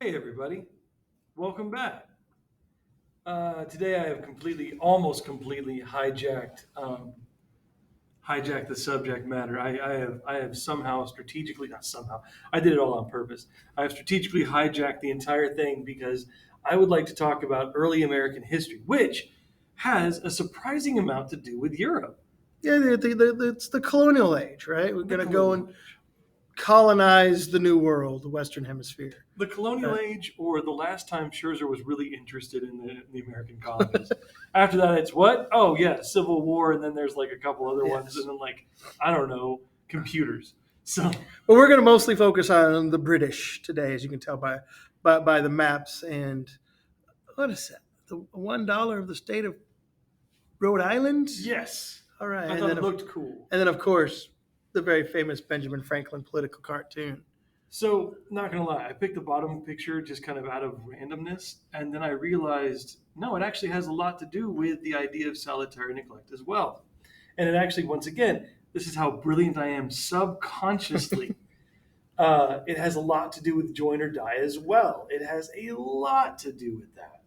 Hey everybody, welcome back. Today I have almost completely hijacked the subject matter. I have somehow strategically, not somehow, I did it all on purpose. I have strategically hijacked the entire thing because I would like to talk about early American history, which has a surprising amount to do with Europe, Yeah, it's the colonial age, right? We're the going to go colonial and age. colonize the new world, the Western Hemisphere. The colonial Right. age, or the last time Scherzer was really interested in the American colonies. After that, it's what? Oh yeah, Civil War, and then there's like a couple other ones, and Yes. then like I don't know, computers. So But we're going to mostly focus on the British today, as you can tell by the maps. And what is that? The $1 of the state of Rhode Island? yes, All right. I thought it looked cool. And then, of course, the very famous Benjamin Franklin political cartoon. So not gonna lie, I picked the bottom picture just kind of out of randomness, and then I realized no, it actually has a lot to do with the idea of salutary neglect as well. And it actually, once again, this is how brilliant I am subconsciously. It has a lot to do with join or die as well. It has a lot to do with that.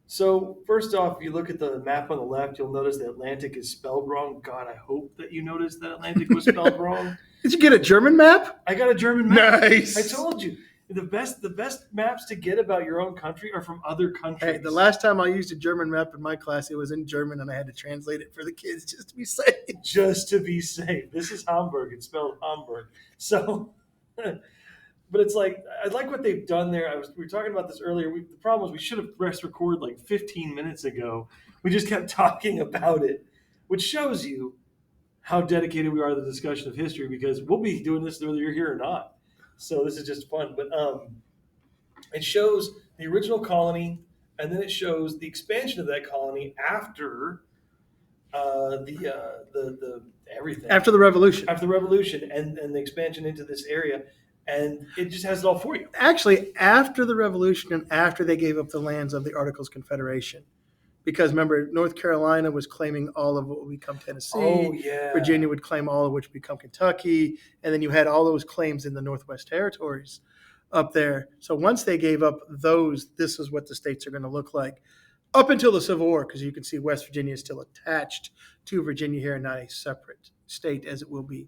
So, first off, if you look at the map on the left, you'll notice the Atlantic is spelled wrong. God, I hope that you noticed that Atlantic was spelled wrong. Did you get a German map? I got a German map. Nice. I told you. The best maps to get about your own country are from other countries. Hey, the last time I used a German map in my class, it was in German, and I had to translate it for the kids just to be safe. Just to be safe. This is Hamburg. It's spelled Hamburg. So but it's like I like what they've done there. We were talking about this earlier. The problem was we should have pressed record like 15 minutes ago. We just kept talking about it, which shows you how dedicated we are to the discussion of history because we'll be doing this whether you're here or not. So this is just fun. But it shows the original colony, and then it shows the expansion of that colony after the everything After the revolution. after the revolution and the expansion into this area, and it just has it all for you. Actually, after the revolution and after they gave up the lands of the Articles of Confederation. Because remember, North Carolina was claiming all of what would become Tennessee. Oh yeah, Virginia would claim all of which would become Kentucky. And then you had all those claims in the Northwest Territories up there. So once they gave up those, this is what the states are going to look like up until the Civil War, because you can see West Virginia is still attached to Virginia here and not a separate state as it will be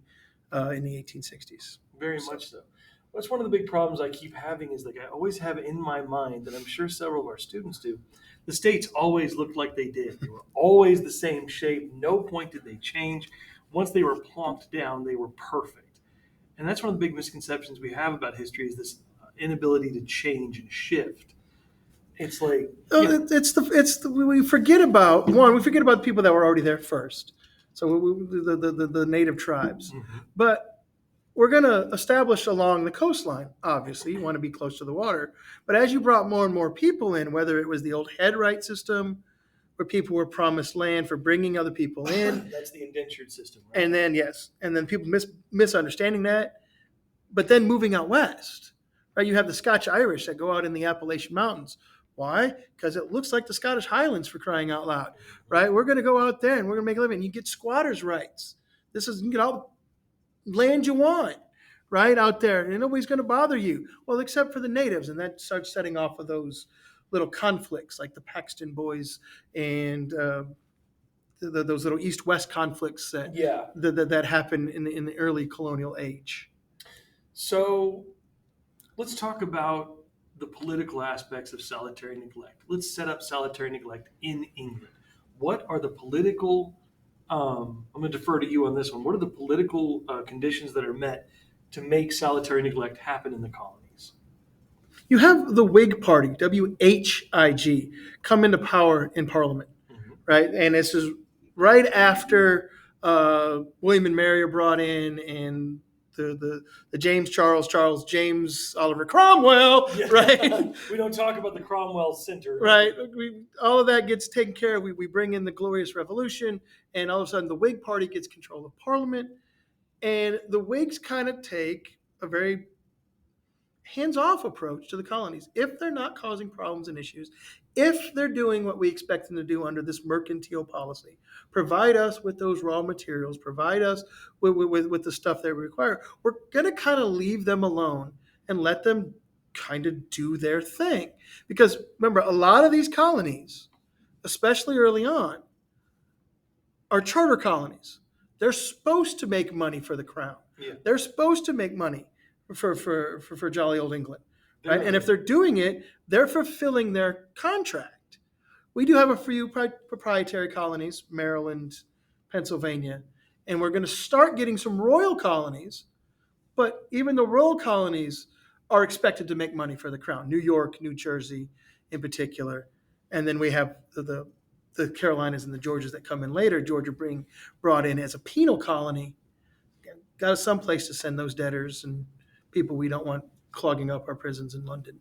in the 1860s. very much so. That's one of the big problems I keep having is like I always have in my mind, and I'm sure several of our students do. The states always looked like they did. They were always the same shape. No point did they change. Once they were plonked down, they were perfect. And that's one of the big misconceptions we have about history is this inability to change and shift. It's like We forget about one. We forget about the people that were already there first. So the native tribes, Mhm. but we're going to establish along the coastline. Obviously, you want to be close to the water. But as you brought more and more people in, whether it was the old head right system, where people were promised land for bringing other people in, That's the indentured system, right? and then yes, and then people misunderstanding that, but then moving out west, right? You have the Scotch Irish that go out in the Appalachian Mountains. Why? Because it looks like the Scottish Highlands, for crying out loud, right? We're going to go out there and we're going to make a living. You get squatters' rights. You can get all the land you want, right out there, and nobody's going to bother you. Well, except for the natives, and that starts setting off of those little conflicts, like the Paxton Boys and those little East-West conflicts Yeah. that happen in the early colonial age. So let's talk about the political aspects of salutary neglect. Let's set up salutary neglect in England. What are the political, I'm going to defer to you on this one. What are the political conditions that are met to make salutary neglect happen in the colonies? You have the Whig Party, WHIG, come into power in Parliament, right? And this is right after William and Mary are brought in, and the James Oliver Cromwell, Yeah. right? We don't talk about the Cromwell Center. Right. All of that gets taken care of. We bring in the Glorious Revolution, and all of a sudden the Whig Party gets control of Parliament. And the Whigs kind of take a very hands-off approach to the colonies. If they're not causing problems and issues, if they're doing what we expect them to do under this mercantile policy, provide us with those raw materials, provide us with the stuff they require, we're going to kind of leave them alone and let them kind of do their thing. Because remember, a lot of these colonies, especially early on, are charter colonies. They're supposed to make money for the crown. Yeah. They're supposed to make money for jolly old England, right? They're And if they're doing it, they're fulfilling their contract. We do have a few proprietary colonies, Maryland, Pennsylvania, and we're going to start getting some royal colonies. But even the royal colonies are expected to make money for the crown. New York, New Jersey, in particular, and then we have the Carolinas and the Georgias that come in later. Georgia being brought in as a penal colony, got us someplace to send those debtors and people we don't want clogging up our prisons in London.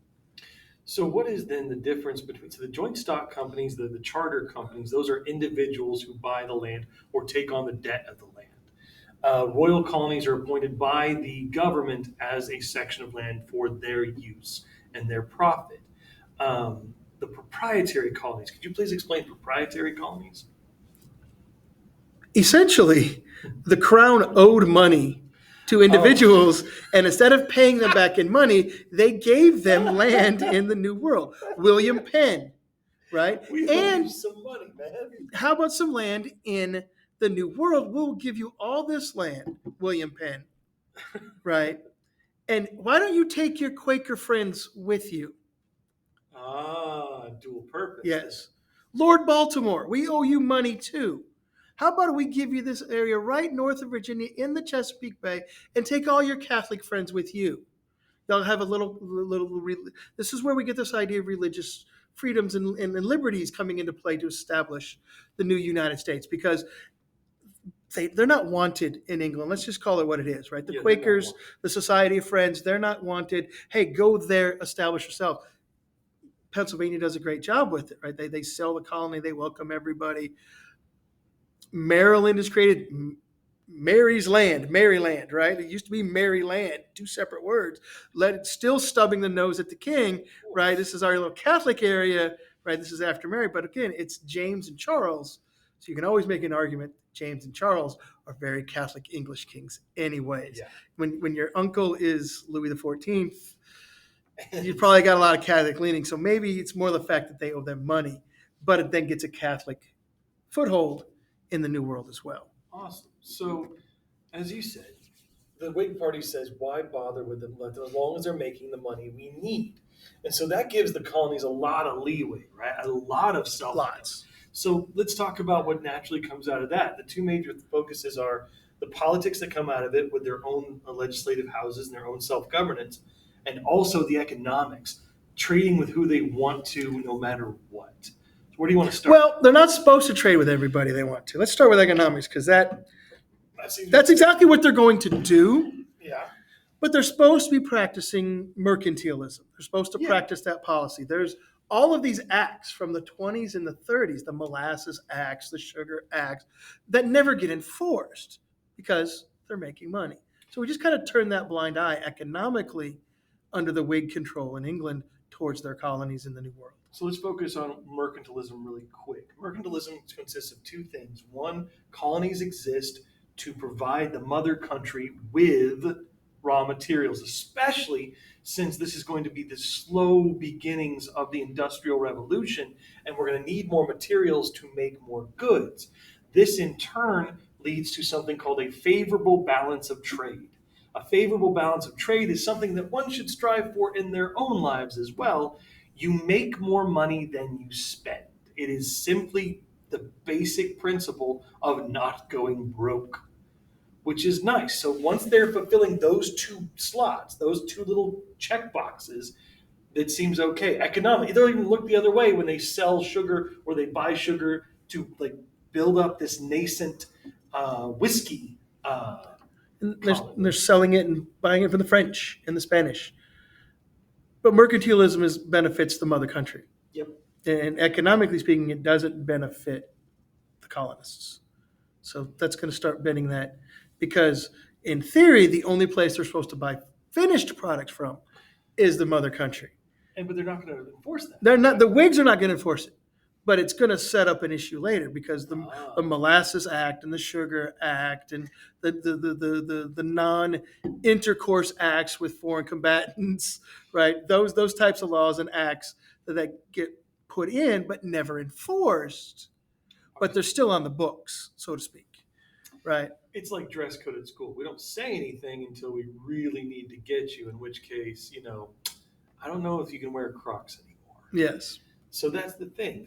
So what is then the difference between, so the joint stock companies, the charter companies, those are individuals who buy the land or take on the debt of the land. Royal colonies are appointed by the government as a section of land for their use and their profit. The proprietary colonies, could you please explain proprietary colonies? Essentially, the crown owed money to individuals, and instead of paying them back in money, they gave them land in the New World. William Penn, right? We owe you some money, man. How about some land in the New World? We'll give you all this land, William Penn, right? And why don't you take your Quaker friends with you? Dual purpose. Yes. Lord Baltimore, we owe you money too. How about we give you this area right north of Virginia in the Chesapeake Bay and take all your Catholic friends with you? Y'all have a little. This is where we get this idea of religious freedoms and liberties coming into play to establish the new United States, because they're not wanted in England. Let's just call it what it is, right? The Quakers, the Society of Friends, they're not wanted. Hey, go there, establish yourself. Pennsylvania does a great job with it, right? They sell the colony, they welcome everybody. Maryland is created, Mary's land, Maryland, right? It used to be Maryland, two separate words. Still stubbing the nose at the king, right? This is our little Catholic area, right? This is after Mary, but again, it's James and Charles. So you can always make an argument James and Charles are very Catholic English kings anyways. Yeah. When your uncle is Louis XIV, you probably got a lot of Catholic leaning. So maybe it's more the fact that they owe them money, but it then gets a Catholic foothold in the New World as well. Awesome. So, as you said, the Whig Party says, why bother with them? Let them, as long as they're making the money we need. And so that gives the colonies a lot of leeway, right? A lot of self. Lots. So let's talk about what naturally comes out of that. The two major focuses are the politics that come out of it with their own legislative houses and their own self-governance, and also the economics, trading with who they want to no matter what. So where do you want to start? Well, they're not supposed to trade with everybody they want to. Let's start with economics, because that's exactly what they're going to do. Yeah. But they're supposed to be practicing mercantilism. They're supposed to practice that policy. There's all of these acts from the 20s and the 30s, the molasses acts, the sugar acts, that never get enforced because they're making money. So we just kind of turn that blind eye economically under the Whig control in England towards their colonies in the New World. So let's focus on mercantilism really quick. Mercantilism consists of two things. One, colonies exist to provide the mother country with raw materials, especially since this is going to be the slow beginnings of the Industrial Revolution, and we're going to need more materials to make more goods. This in turn leads to something called a favorable balance of trade. A favorable balance of trade is something that one should strive for in their own lives as well. You make more money than you spend. It is simply the basic principle of not going broke, which is nice. So once they're fulfilling those two slots, those two little check boxes, it seems okay. Economically, they'll even look the other way when they sell sugar or they buy sugar to like build up this nascent whiskey. And they're selling it and buying it from the French and the Spanish. But mercantilism benefits the mother country. Yep. And economically speaking, it doesn't benefit the colonists. So that's going to start bending that, because in theory, the only place they're supposed to buy finished products from is the mother country. But they're not going to enforce that. They're not. The Whigs are not going to enforce it. but it's going to set up an issue later because the Molasses Act and the Sugar Act and the non-intercourse acts with foreign combatants, right? Those types of laws and acts that get put in but never enforced, but they're still on the books, so to speak, right? It's like dress code at school. We don't say anything until we really need to get you, in which case, I don't know if you can wear Crocs anymore. Yes. So that's the thing.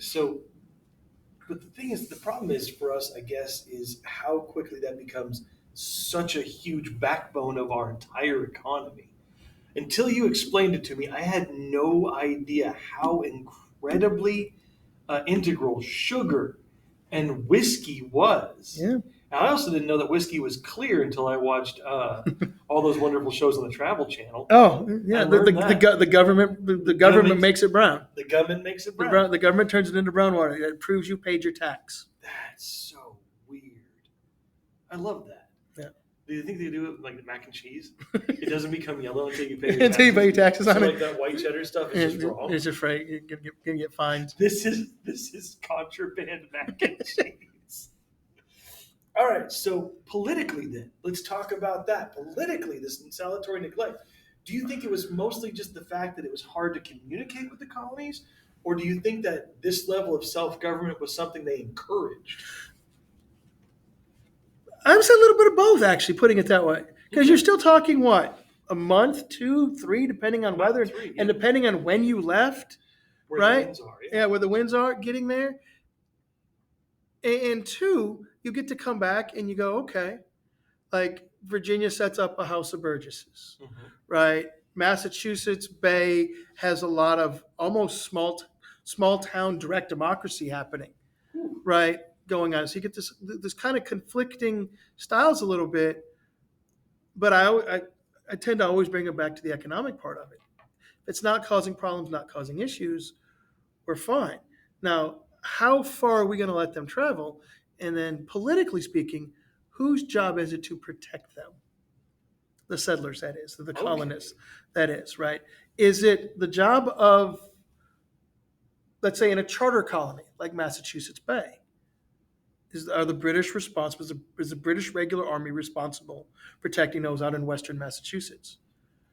But the thing is, the problem is for us, I guess, is how quickly that becomes such a huge backbone of our entire economy. Until you explained it to me, I had no idea how incredibly integral sugar and whiskey was. Yeah. And I also didn't know that whiskey was clear until I watched all those wonderful shows on the Travel Channel. Oh, yeah. The government makes it brown. The government makes it brown. The government turns it into brown water. It proves you paid your tax. That's so weird. I love that. Yeah. Do you think they do it with, like, the mac and cheese? It doesn't become yellow until you pay your taxes. Until you pay your taxes on it. Like that white cheddar stuff is just wrong. It's just right. You're gonna get fined. This is contraband mac and cheese. All right, so politically then, let's talk about that. Politically, this salutary neglect, do you think it was mostly just the fact that it was hard to communicate with the colonies? Or do you think that this level of self-government was something they encouraged? I would say a little bit of both, actually, putting it that way. Because you're still talking, what, a month, 2, 3, depending on weather, and depending on when you left, Where right? the winds are, Yeah, where the winds are getting there. And 2, you get to come back and you go, okay, like Virginia sets up a House of Burgesses, right? Massachusetts Bay has a lot of almost small town direct democracy happening, right? Going on. So you get this kind of conflicting styles a little bit, but I tend to always bring it back to the economic part of it. If it's not causing problems, not causing issues, we're fine. Now, how far are we going to let them travel? And then politically speaking, whose job is it to protect them? The settlers, that is, the colonists, that is, right? Is it the job of, let's say, in a charter colony like Massachusetts Bay? Are the British responsible? Is the British regular army responsible protecting those out in western Massachusetts?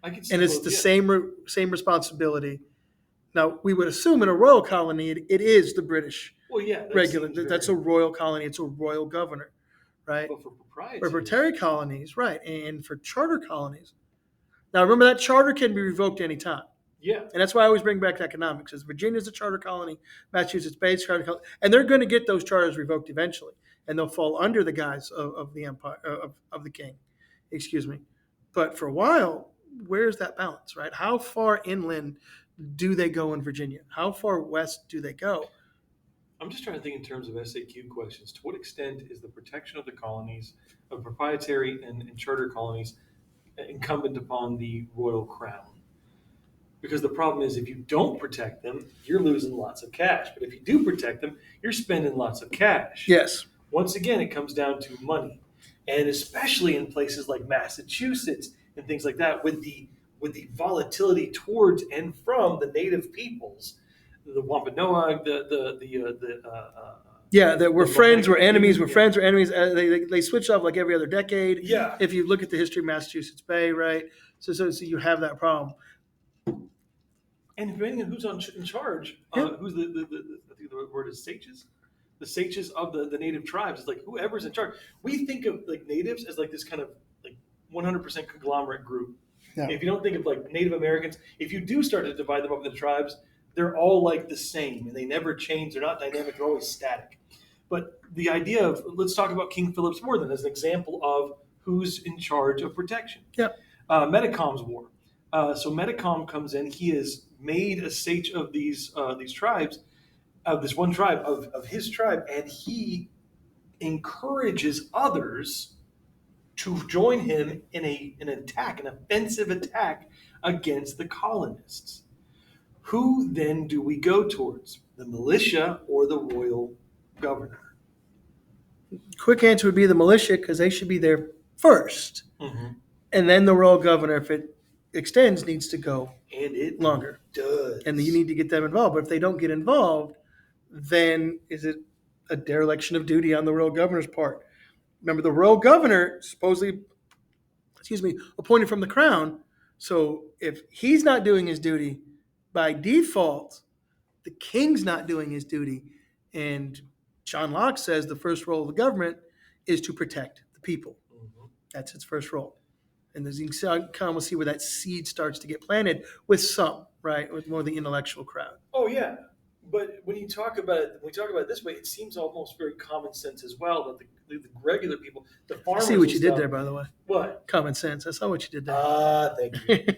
I can see and it's both, the yeah. same responsibility. Now, we would assume in a royal colony, it is the British regular. That's a royal colony. It's a royal governor, right? But for proprietary. For proprietary colonies, right. And for charter colonies. Now, remember that charter can be revoked anytime. Yeah. And that's why I always bring back economics. Because Virginia's a charter colony, Massachusetts Bay's a charter colony, and they're going to get those charters revoked eventually. And they'll fall under the guise of the empire, of the king. Excuse me. But for a while, where's that balance, right? How far inland do they go in Virginia? How far west do they go? I'm just trying to think in terms of SAQ questions. To what extent is the protection of the colonies, of proprietary and charter colonies, incumbent upon the royal crown? Because the problem is, if you don't protect them, you're losing lots of cash. But if you do protect them, you're spending lots of cash. Yes. Once again, it comes down to money. And especially in places like Massachusetts and things like that, with the volatility towards and from the native peoples, the Wampanoag, we're friends, we're enemies, we're friends, we're enemies. They switch up like every other decade. Yeah. If you look at the history of Massachusetts Bay, right? So you have that problem. And depending on who's in charge, who's I think the word is sages? The sages of the native tribes. It's like whoever's in charge. We think of like natives as like this kind of like 100% conglomerate group. Yeah. If you don't think of like Native Americans, if you do start to divide them up into tribes, they're all like the same and they never change. They're not dynamic. They're always static. But the idea of, let's talk about King Philip's War then as an example of who's in charge of protection. Yeah. Metacom's War. So Metacom comes in. He has made a sage of these tribes, of this one tribe, of his tribe, and he encourages others to join him in an attack, an offensive attack against the colonists. Who then do we go towards? The militia or the royal governor? Quick answer would be the militia, because they should be there first. Mm-hmm. And then the royal governor, if it extends, needs to go and it longer. Does. And you need to get them involved. But if they don't get involved, then is it a dereliction of duty on the royal governor's part? Remember, the royal governor supposedly, appointed from the crown. So if he's not doing his duty, by default, the king's not doing his duty. And John Locke says the first role of the government is to protect the people. Mhm. That's its first role. And as you can kind of see where that seed starts to get planted with some, right, with more of the intellectual crowd. Oh yeah, but when you talk about it, when we talk about it this way, it seems almost very common sense as well that the regular people, the I farmers. see what and you did stuff- there, by the way. What? Common sense. I saw what you did there. Thank you.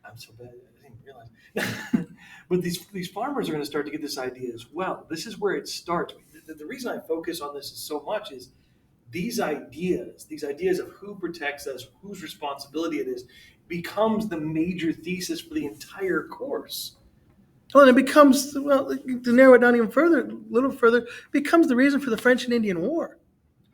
I'm so bad. I didn't realize. But these farmers are going to start to get this idea as well. This is where it starts. The reason I focus on this so much is these ideas of who protects us, whose responsibility it is, becomes the major thesis for the entire course. Well, and it becomes, well, to narrow it down even further, a little further, becomes the reason for the French and Indian War.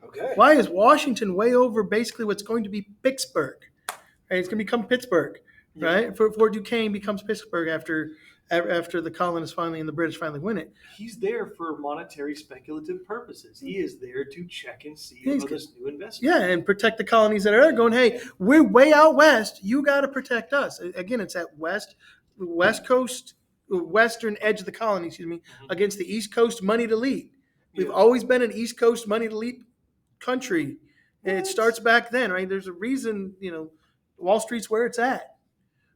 Okay. Why is Washington way over basically what's going to be Vicksburg? Right? It's going to become Pittsburgh, right? Fort Duquesne becomes Pittsburgh after the colonists finally and the British finally win it. He's there for monetary speculative purposes. He is there to check and see He's about this new investment. Yeah, and protect the colonies that are there going, hey, we're way out west. You got to protect us. Again, it's that west coast, western edge of the colony, against the East Coast money to lead. We've always been an East Coast money to lead country. And it starts back then, right? There's a reason, Wall Street's where it's at.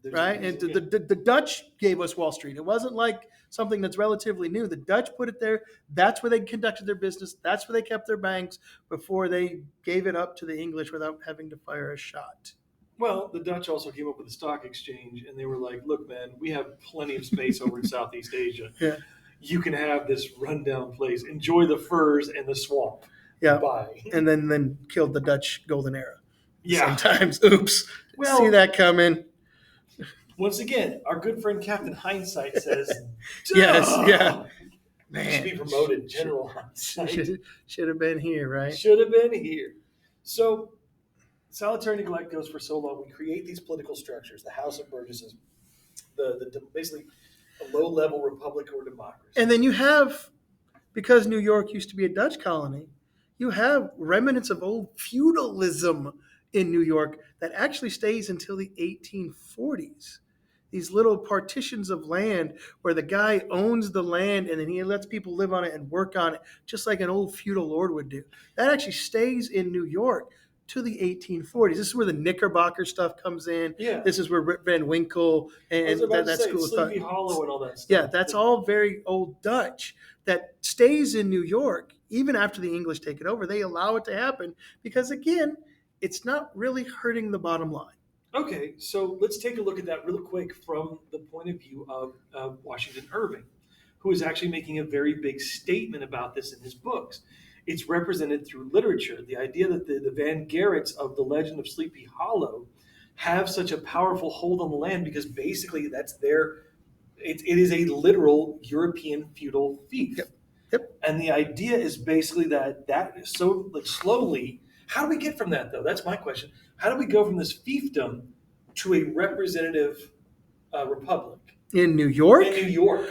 There's Right, and the Dutch gave us Wall Street. It wasn't like something that's relatively new. The Dutch put it there. That's where they conducted their business. That's where they kept their banks before they gave it up to the English without having to fire a shot. Well, the Dutch also came up with the stock exchange, and they were like, "Look, man, we have plenty of space over in Southeast Asia. Yeah. You can have this rundown place. Enjoy the furs and the swamp. Yeah, Bye." and then killed the Dutch golden era. Yeah. Sometimes, oops, Well, see that coming. Once again, our good friend Captain Hindsight says, Yes, yeah. Man, should be promoted, General Hindsight. Should have been here, right? Should have been here. So, Salutary Neglect goes for so long. We create these political structures, the House of Burgesses, the basically a low-level republic or democracy. And then you have, because New York used to be a Dutch colony, you have remnants of old feudalism in New York that actually stays until the 1840s. These little partitions of land where the guy owns the land and then he lets people live on it and work on it, just like an old feudal lord would do. That actually stays in New York to the 1840s. This is where the Knickerbocker stuff comes in. Yeah. This is where Rip Van Winkle and that school of thought. Sleepy Hollow and all that stuff. Yeah, that's all very old Dutch that stays in New York even after the English take it over. They allow it to happen because, again, it's not really hurting the bottom line. Okay, so let's take a look at that real quick from the point of view of Washington Irving, who is actually making a very big statement about this in his books. It's represented through literature. The idea that the Van Garretts of the Legend of Sleepy Hollow have such a powerful hold on the land because basically that's it is a literal European feudal fief. Yep. And the idea is basically that is so like slowly. How do we get from that though? That's my question. How do we go from this fiefdom to a representative republic In New York? in New York?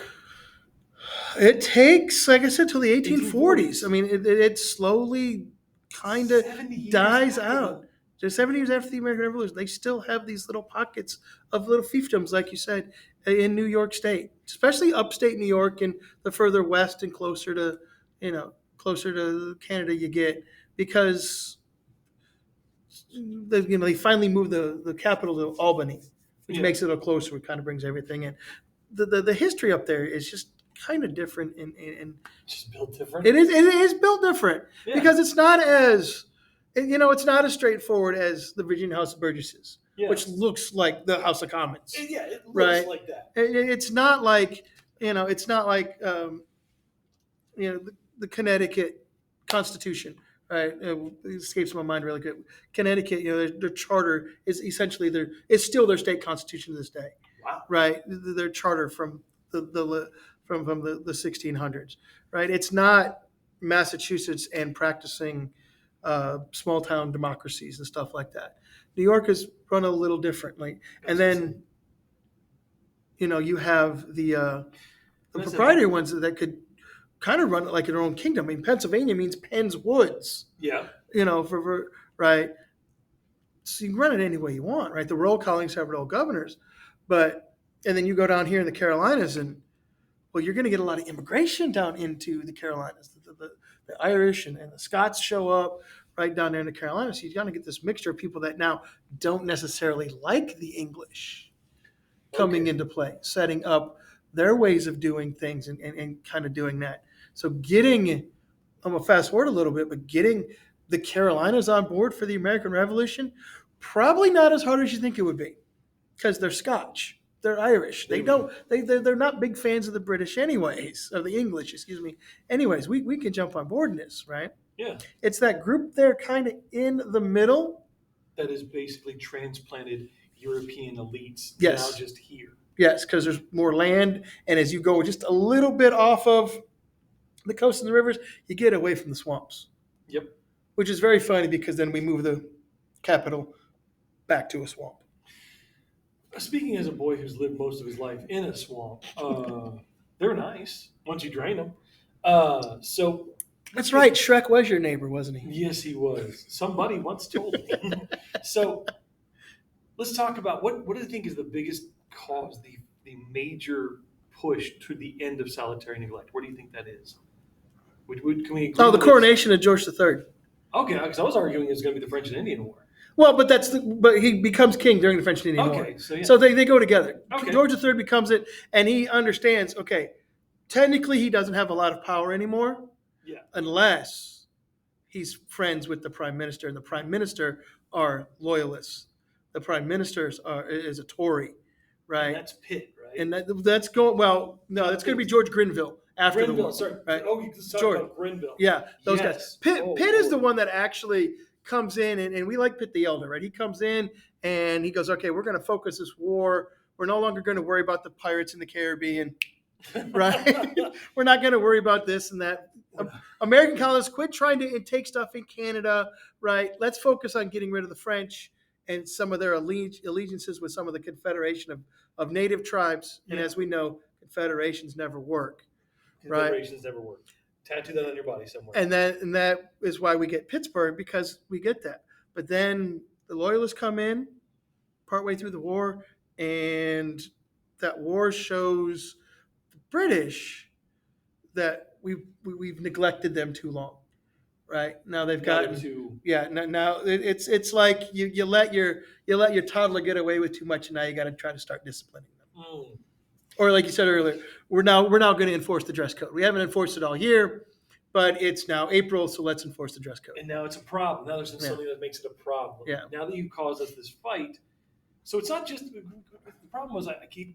It takes, like I said, till the 1840s. I mean, it slowly kind of 70 years dies after out. Just 70 years after the American Revolution, they still have these little pockets of little fiefdoms, like you said, in New York State, especially upstate New York and the further west and closer to Canada you get, because they finally moved the capital to Albany, which makes it a little closer. It kind of brings everything in. The history up there is just kind of different. Just built different. It is built different because it's not as straightforward as the Virginia House of Burgesses, which looks like the House of Commons. Yeah, it looks like that. It's not like the Connecticut Constitution. Right, it escapes my mind really good. Connecticut, their charter is essentially it's still their state constitution to this day. Wow. Right, their charter from the 1600s. Right, it's not Massachusetts and practicing small town democracies and stuff like that. New York is run a little differently, and then you have the proprietary ones that could kind of run it like their own kingdom. I mean, Pennsylvania means Penn's Woods, Yeah. for right. So you can run it any way you want, right? The royal colonies have royal governors, and then you go down here in the Carolinas, and well, you're going to get a lot of immigration down into the Carolinas. The Irish and the Scots show up right down there in the Carolinas. So you're going to get this mixture of people that now don't necessarily like the English coming into play, setting up their ways of doing things and kind of doing that. So I'm going to fast forward a little bit, but getting the Carolinas on board for the American Revolution, probably not as hard as you think it would be, because they're Scotch. They're Irish. They're not big fans of the British anyways, of the English, excuse me. Anyways, we can jump on board in this, right? Yeah. It's that group there kind of in the middle. That is basically transplanted European elites Yes. now just here. Yes, because there's more land. And as you go just a little bit off of the coast and the rivers, you get away from the swamps. Yep. Which is very funny because then we move the capital back to a swamp. Speaking as a boy who's lived most of his life in a swamp, they're nice once you drain them. So that's right. Shrek was your neighbor, wasn't he? Yes, he was. Somebody once told me. So let's talk about what do you think is the biggest cause, the major push to the end of salutary neglect? Where do you think that is? Can we agree the coronation of George III. Okay, because I was arguing it was going to be the French and Indian War. Well, but he becomes king during the French and Indian War. Okay, so yeah. So they go together. Okay. George III becomes it, and he understands, okay, technically he doesn't have a lot of power anymore. Yeah. Unless he's friends with the prime minister, and the prime minister are loyalists. The prime minister is a Tory, right? And that's Pitt, right? And that's going, well, no, that's going to be George Grenville after the war. Sorry. Right? Oh, you talk about Grenville. Yeah, those guys. Pitt is the one that actually comes in, and we like Pitt the Elder, right? He comes in and he goes, okay, we're going to focus this war. We're no longer going to worry about the pirates in the Caribbean, right? We're not going to worry about this and that. American colonists, quit trying to take stuff in Canada, right? Let's focus on getting rid of the French and some of their allegiances with some of the confederation of native tribes. And as we know, confederations never work. Confederations never work. Tattoo that on your body somewhere. And that is why we get Pittsburgh, because we get that. But then the Loyalists come in partway through the war, and that war shows the British that we've neglected them too long. Right now they've gotten now it's like you let your toddler get away with too much, and now you got to try to start disciplining them. Or like you said earlier, we're now going to enforce the dress code. We haven't enforced it all year, but it's now April, so let's enforce the dress code. And now it's a problem. Now there's something that makes it a problem. Yeah. Now that you caused us this fight, so it's not just the problem was I keep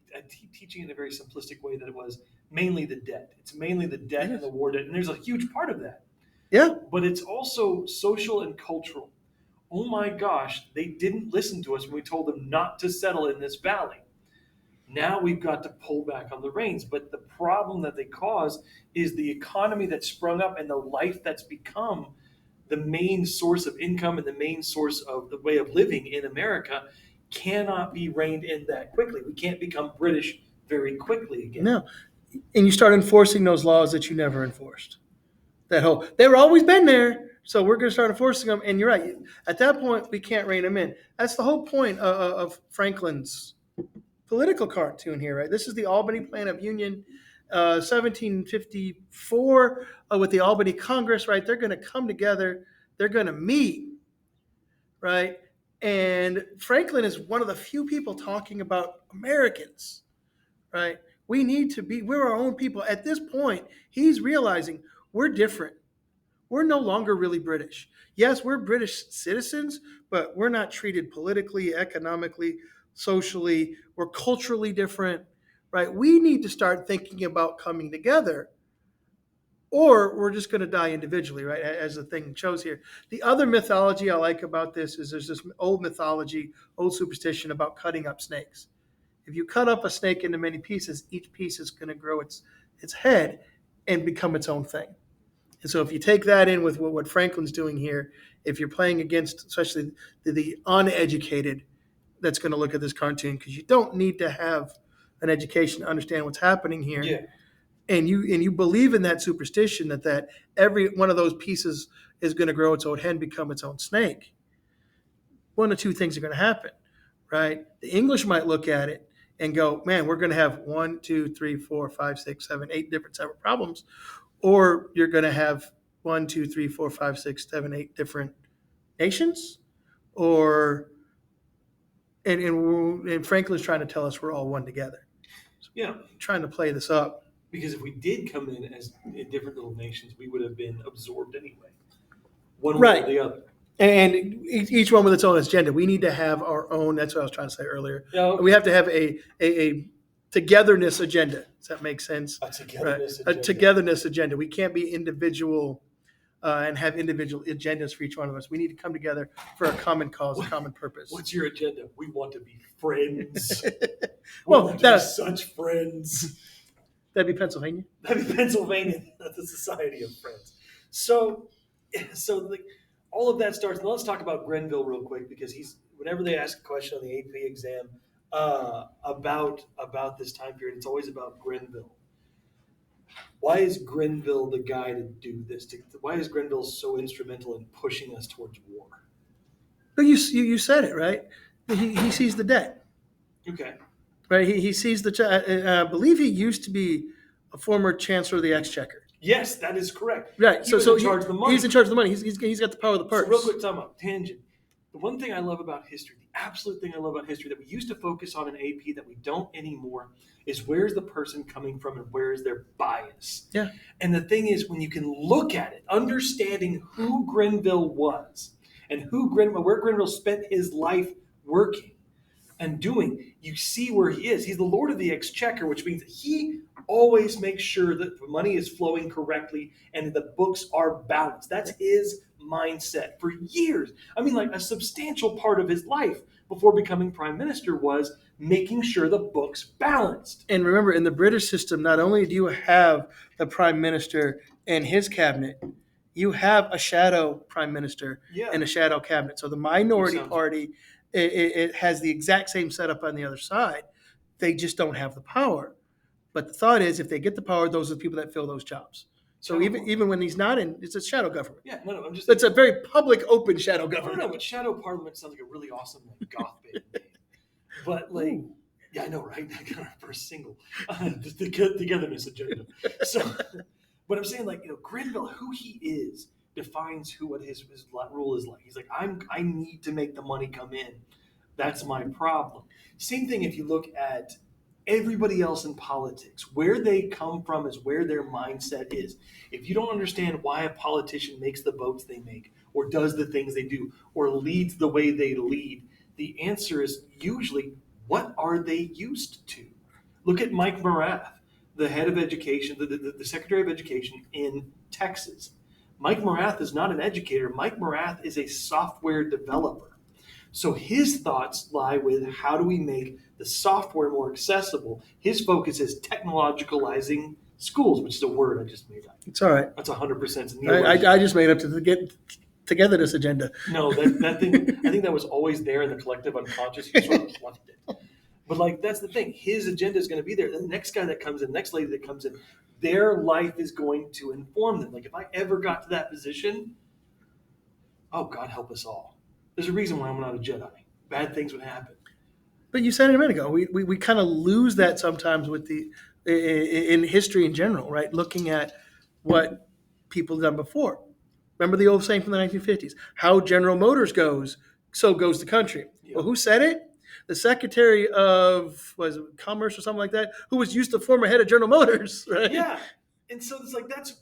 teaching in a very simplistic way that it was mainly the debt. It's mainly the debt and the war debt, and there's a huge part of that. Yeah. But it's also social and cultural. Oh my gosh, they didn't listen to us when we told them not to settle in this valley. Now we've got to pull back on the reins. But the problem that they cause is the economy that's sprung up and the life that's become the main source of income and the main source of the way of living in America cannot be reined in that quickly. We can't become British very quickly again. No. And you start enforcing those laws that you never enforced. They were always been there, so we're going to start enforcing them. And you're right. At that point, we can't rein them in. That's the whole point of Franklin's political cartoon here, right? This is the Albany Plan of Union, 1754, with the Albany Congress, right? They're going to come together. They're going to meet, right? And Franklin is one of the few people talking about Americans, right? We're our own people. At this point, he's realizing we're different. We're no longer really British. Yes, we're British citizens, but we're not treated politically, economically, socially. We're culturally different, right? We need to start thinking about coming together, or we're just going to die individually, right? As the thing shows here. The other mythology I like about this is there's this old mythology, old superstition about cutting up snakes. If you cut up a snake into many pieces, each piece is going to grow its head and become its own thing. And so if you take that in with what Franklin's doing here, if you're playing against especially the uneducated that's going to look at this cartoon, because you don't need to have an education to understand what's happening here. Yeah. and you believe in that superstition that every one of those pieces is going to grow its own head, become its own snake, one of two things are going to happen, right? The English might look at it and go, man, we're going to have 1, 2, 3, 4, 5, 6, 7, 8 different separate problems. Or you're going to have 1, 2, 3, 4, 5, 6, 7, 8 different nations. Or, and Franklin's trying to tell us we're all one together. Yeah. Trying to play this up. Because if we did come in as in different little nations, we would have been absorbed anyway, one way or the other. And each one with its own agenda. We need to have our own. That's what I was trying to say earlier. Yeah, okay. We have to have a togetherness agenda. Does that make sense? A togetherness agenda. A togetherness agenda. We can't be individual and have individual agendas for each one of us. We need to come together for a common cause, a common purpose. What's your agenda? We want to be friends. Well, that's such friends. That'd be Pennsylvania. That'd be Pennsylvania. That's the Society of Friends. So like all of that starts. Now let's talk about Grenville real quick, because whenever they ask a question on the AP exam about this time period, it's always about Grenville. Why is Grenville the guy to do this? Why is Grenville so instrumental in pushing us towards war? Well, you said it, right? He sees the debt. Okay. Right. He sees I believe he used to be a former chancellor of the Exchequer. Yes, that is correct. Right. So in charge of the money. He's in charge of the money. He's got the power of the purse. So real quick, time out. Tangent. The one thing I love about history, the absolute thing I love about history that we used to focus on in AP that we don't anymore, is where's the person coming from and where is their bias. Yeah. And the thing is, when you can look at it, understanding who Grenville was and where Grenville spent his life working and doing, you see where he is. He's the Lord of the Exchequer, which means that he always makes sure that the money is flowing correctly and the books are balanced. That's his mindset for years. I mean, like a substantial part of his life before becoming prime minister was making sure the books balanced. And remember, in the British system, not only do you have the prime minister and his cabinet, you have a shadow prime minister and a shadow cabinet. So the minority party, it has the exact same setup on the other side. They just don't have the power. But the thought is, if they get the power, those are the people that fill those jobs. So even when he's not in, it's a shadow government. Yeah, no, I'm just. It's a very public, open shadow government. No, but shadow parliament sounds like a really awesome goth band name. But yeah, I know, right? I got our first single, the togetherness agenda. So, but I'm saying, Grenville, who he is, defines what his rule is like. He's like, I need to make the money come in. That's my problem. Same thing if you look at everybody else in politics. Where they come from is where their mindset is. If you don't understand why a politician makes the votes they make, or does the things they do, or leads the way they lead, the answer is usually, what are they used to? Look at Mike Morath, the head of education, the Secretary of Education in Texas. Mike Morath is not an educator. Mike Morath is a software developer. So his thoughts lie with, how do we make the software more accessible? His focus is technologicalizing schools, which is a word I just made up. It's all right. That's 100%. I just made up to get together this agenda. No, that thing, I think that was always there in the collective unconscious. You sort of plucked it. But that's the thing. His agenda is going to be there. The next guy that comes in, next lady that comes in, their life is going to inform them. Like, if I ever got to that position, oh, God help us all. There's a reason why I'm not a Jedi. Bad things would happen. But you said it a minute ago. We kind of lose that sometimes with in history in general, right? Looking at what people have done before. Remember the old saying from the 1950s? How General Motors goes, so goes the country. Yep. Well, who said it? The Secretary of Commerce or something like that, who was used to former head of General Motors, right? Yeah. And so it's like, that's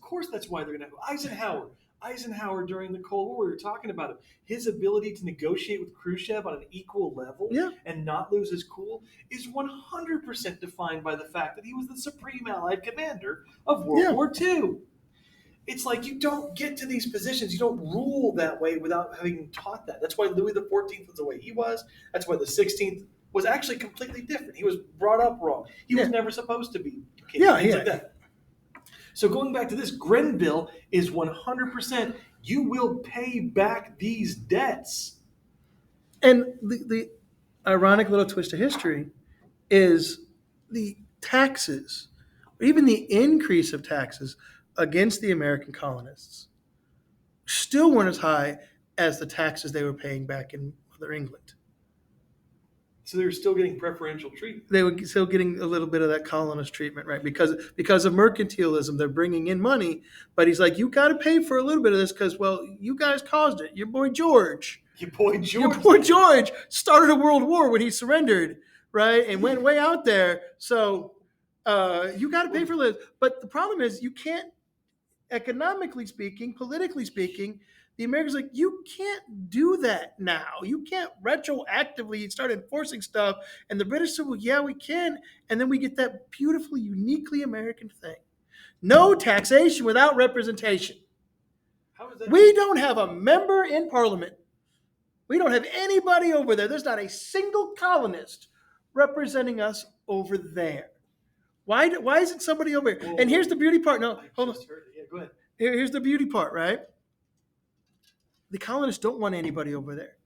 why they're going to have Eisenhower during the Cold War, we were talking about him. His ability to negotiate with Khrushchev on an equal level and not lose his cool is 100% defined by the fact that he was the supreme Allied commander of World War II. It's like, you don't get to these positions. You don't rule that way without having taught that. That's why Louis XIV was the way he was. That's why the 16th was actually completely different. He was brought up wrong. He was never supposed to be king. Things like that. So going back to this, Grenville is 100%, you will pay back these debts. And the ironic little twist of history is the taxes. But even the increase of taxes against the American colonists still weren't as high as the taxes they were paying back in Mother England. So they were still getting preferential treatment. They were still getting a little bit of that colonist treatment, right? Because of mercantilism, they're bringing in money. But he's like, you got to pay for a little bit of this because, well, you guys caused it. Your boy George. Your boy George. Your boy George started a world war when he surrendered, right? And went way out there. So you got to pay for this. But the problem is you can't, economically speaking, politically speaking, the Americans are like, you can't do that now. You can't retroactively start enforcing stuff. And the British said, well, yeah, we can. And then we get that beautifully, uniquely American thing. No taxation without representation. How is that? We don't have a member in Parliament. We don't have anybody over there. There's not a single colonist representing us over there. Why isn't somebody over here? Whoa, and here's the beauty part. No, hold on. Yeah, go ahead. Here's the beauty part, right? The colonists don't want anybody over there.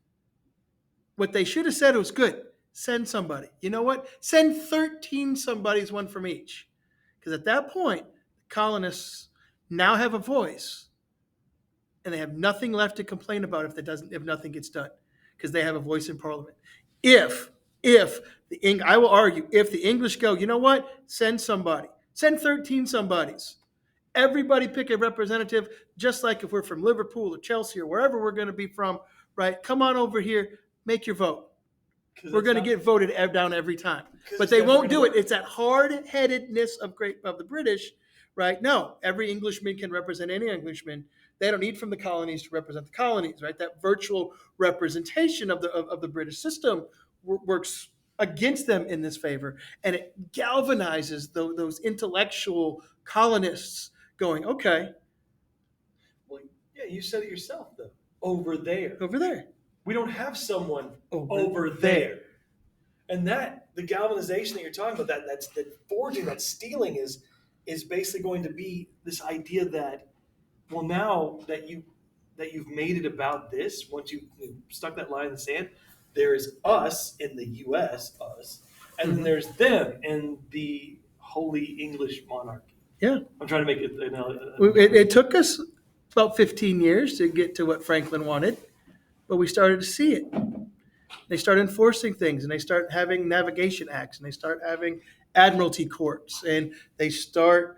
What they should have said was good. Send somebody. You know what? Send 13 somebodies, one from each. Because at that point, the colonists now have a voice, and they have nothing left to complain about if nothing gets done, because they have a voice in Parliament. I will argue, if the English go, you know what? Send somebody. Send 13 somebodies. Everybody pick a representative, just like if we're from Liverpool or Chelsea or wherever we're going to be from, right? Come on over here, make your vote. We're going to get voted down every time. But they won't do it. It's that hard-headedness of the British, right? No, every Englishman can represent any Englishman. They don't need from the colonies to represent the colonies, right? That virtual representation of the British system works against them in this favor, and it galvanizes those intellectual colonists going, okay. Well, yeah, you said it yourself, though. Over there. Over there. We don't have someone Over there. And the galvanization that you're talking about, that's that forging, that stealing is basically going to be this idea that, well, now that you've made it about this, once you stuck that line in the sand, there is us in the U.S., us, and then there's them in the Holy English Monarchy. Yeah. I'm trying to make it. It took us about 15 years to get to what Franklin wanted, but we started to see it. They start enforcing things, and they start having navigation acts, and they start having admiralty courts, and they start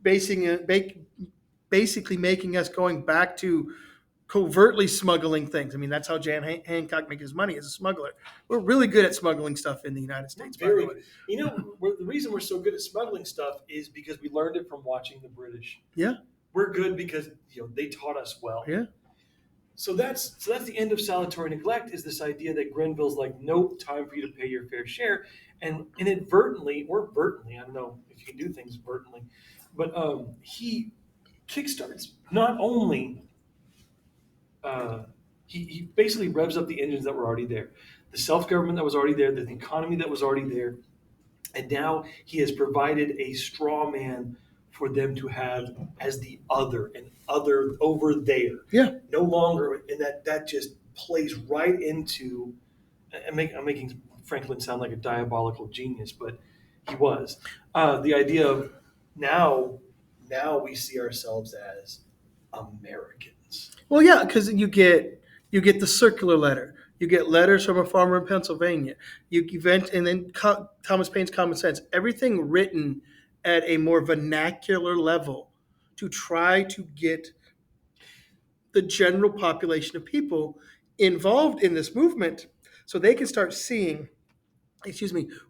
basically making us going back to covertly smuggling things. I mean, that's how Jan Hancock makes his money as a smuggler. We're really good at smuggling stuff in the United States. Very good. The reason we're so good at smuggling stuff is because we learned it from watching the British. Yeah. We're good because they taught us well. Yeah. So that's the end of salutary neglect, is this idea that Grenville's like, nope, time for you to pay your fair share. And inadvertently, or vertently, I don't know if you can do things vertently, but he kickstarts not only he basically revs up the engines that were already there, the self-government that was already there, the economy that was already there, and now he has provided a straw man for them to have as the other over there. Yeah. No longer, and that just plays right into. I'm making Franklin sound like a diabolical genius, but he was. The idea of now we see ourselves as Americans. Well, yeah, because you get the circular letter. You get letters from a farmer in Pennsylvania. And then Thomas Paine's Common Sense. Everything written at a more vernacular level to try to get the general population of people involved in this movement, so they can start seeing,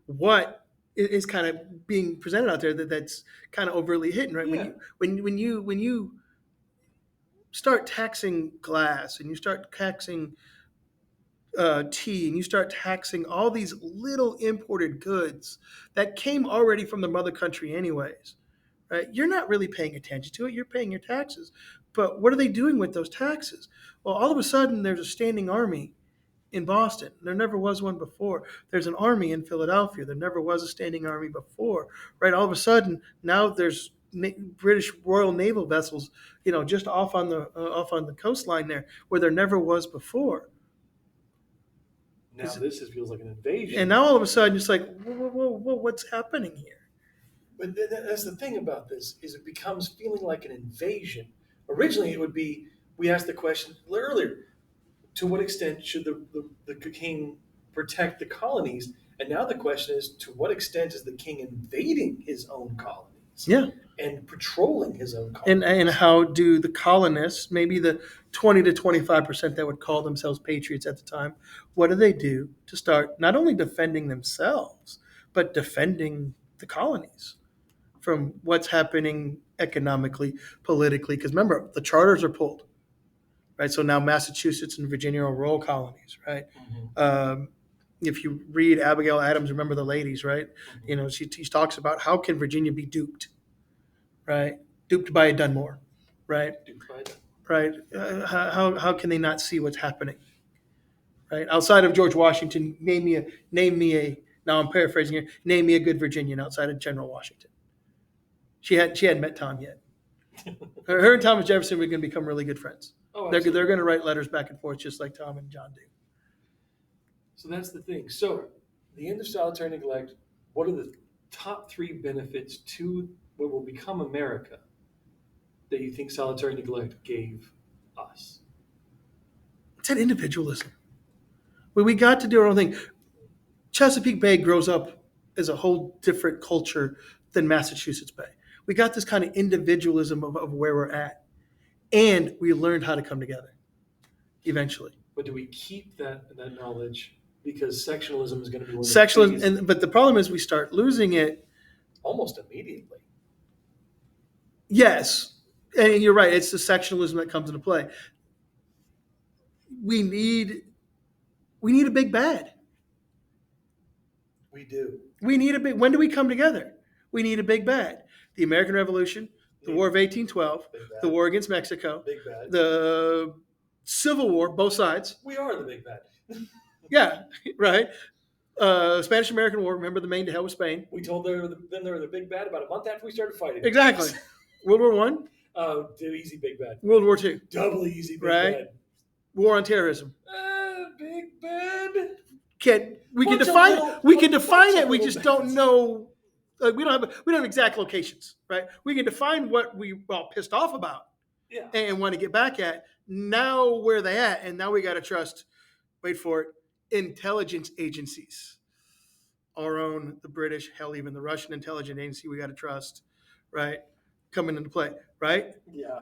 what is kind of being presented out there that's kind of overly hidden, right? Yeah. When you start taxing glass, and you start taxing tea, and you start taxing all these little imported goods that came already from the mother country anyways, right? You're not really paying attention to it. You're paying your taxes. But what are they doing with those taxes? Well, all of a sudden, there's a standing army in Boston. There never was one before. There's an army in Philadelphia. There never was a standing army before, right? All of a sudden, now there's British Royal Naval vessels, just off on the coastline there, where there never was before. Now this feels like an invasion. And now all of a sudden, it's like, whoa, what's happening here? But that's the thing about this is it becomes feeling like an invasion. Originally, it would be we asked the question earlier: to what extent should the king protect the colonies? And now the question is: to what extent is the king invading his own colonies Yeah. and patrolling his own colonies? And how do the colonists, maybe the 20 to 25% that would call themselves patriots at the time, what do they do to start not only defending themselves, but defending the colonies from what's happening economically, politically? Because remember, the charters are pulled, right? So now Massachusetts and Virginia are royal colonies, right? If you read Abigail Adams, Remember the Ladies, right? You know, she talks about how can Virginia be duped, right? Duped by a Dunmore, right? Right? How can they not see what's happening, right? Outside of George Washington, name me a. Now I'm paraphrasing here. Name me a good Virginian outside of General Washington. She hadn't met Tom yet. Her and Thomas Jefferson were going to become really good friends. Oh, they're absolutely. going to write letters back and forth just like Tom and John do. So that's the thing. So the end of solitary neglect. What are the top 3 benefits to what will become America that you think solitary neglect gave us? It's that individualism. We got to do our own thing. Chesapeake Bay grows up as a whole different culture than Massachusetts Bay. We got this kind of individualism of where we're at. And we learned how to come together eventually. But do we keep that knowledge? Because sectionalism is going to be one of Sectionalism, but the problem is we start losing it almost immediately. Yes, and you're right. It's the sectionalism that comes into play. We need a big bad. We do. We need a big. When do we come together? We need a big bad. The American Revolution, the War of 1812, the war against Mexico, Big bad. the Civil War, both sides. We are the big bad. Yeah, right. Spanish American War. Remember the Maine to hell with Spain. We told them they were the big bad about a month after we started fighting. Exactly. World War One. Easy big bad. World War Two. Doubly easy big right? bad. War on terrorism. Big bad. We can define it. We just don't know. Like we don't have exact locations, right? We can define what we pissed off about, yeah, and want to get back at. Now where they at, and now we got to trust. Wait for it. Intelligence agencies, our own, the British, hell, even the Russian intelligence agency, we got to trust, right? Coming into play, right? Yeah.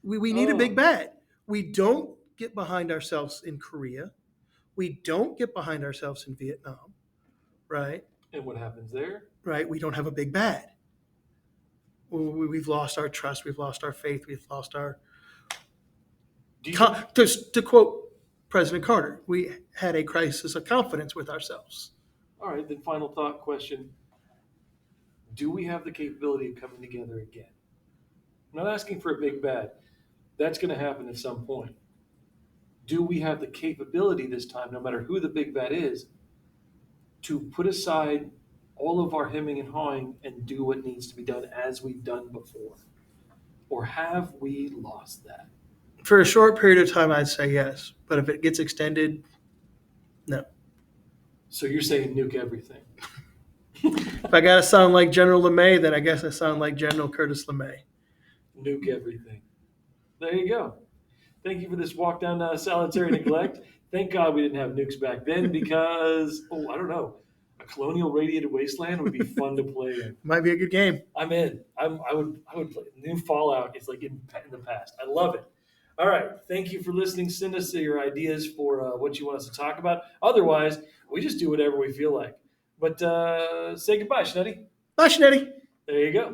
We need a big bad. We don't get behind ourselves in Korea. We don't get behind ourselves in Vietnam, right? And what happens there? Right, we don't have a big bad. We've lost our trust. We've lost our faith. We've lost our. To quote President Carter, we had a crisis of confidence with ourselves. All right, then final thought question. Do we have the capability of coming together again? I'm not asking for a big bad. That's going to happen at some point. Do we have the capability this time, no matter who the big bad is, to put aside all of our hemming and hawing and do what needs to be done as we've done before? Or have we lost that? For a short period of time, I'd say yes. But if it gets extended, no. So you're saying nuke everything? If I got to sound like General LeMay, then I guess I sound like General Curtis LeMay. Nuke everything. There you go. Thank you for this walk down Salutary Neglect. Thank God we didn't have nukes back then because, I don't know, a colonial radiated wasteland would be fun to play in. Might be a good game. I'm in. I would play. New Fallout is like in the past. I love it. All right. Thank you for listening. Send us your ideas for what you want us to talk about. Otherwise, we just do whatever we feel like. But say goodbye, Schnetty. Bye, Schnetty. There you go.